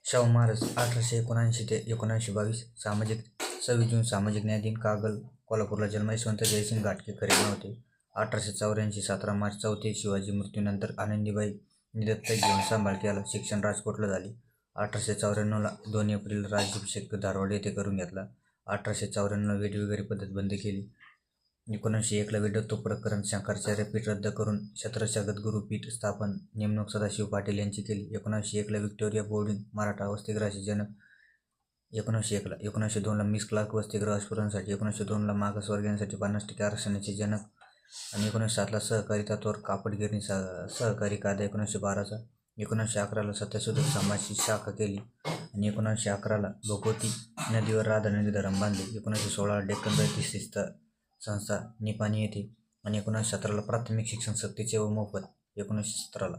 शाहू महाराज 1879 ते 1922 सामाजिक 26 जून सामाजिक न्याय दिन कागल कोल्हापूरला जन्म यशवंत जयसिंग घाटगे खरे नाव होते. 1884 17 मार्च चौथे शिवाजी मृत्यूनंतर आनंदीबाई दत्तक घेऊन सांभाळ केला. शिक्षण राजकोटला झाले. 1894 2 एप्रिल राज्याभिषेक धारवाड येथे करून घेतला. 1894 वेठबिगारी पद्धत बंद केली. 1901 ला विधत्व प्रकरण शंकराचार्य पीठ रद्द करून छत्रजगद्गुरू पीठ स्थापन नेमणूक सदाशिव पाटील यांची केली. 1901 ला व्हिक्टोरिया बोर्डिंग मराठा वसतिगृहाचे जनक. 1901 ला 1902 ला मिस क्लार्क वसतिगृह स्फुरणासाठी. 1902 ला मागासवर्गीयांसाठी 50% आरक्षणाचे जनक आणि 1907 ला सहकारी तत्त्वावर कापडगिरणी सहकारी कायदा 1912 चा. 1911 ला सत्यशोधक समाजाची शाखा केली आणि 1911 ला भगवती नदीवर राधानगरी धरण बांधले. 1916 ला डेक्कन बॅप्टिस्ट संस्था निपाणी येथे आणि 1917 ला प्राथमिक शिक्षण सक्तीचे व मोफत. 1917 ला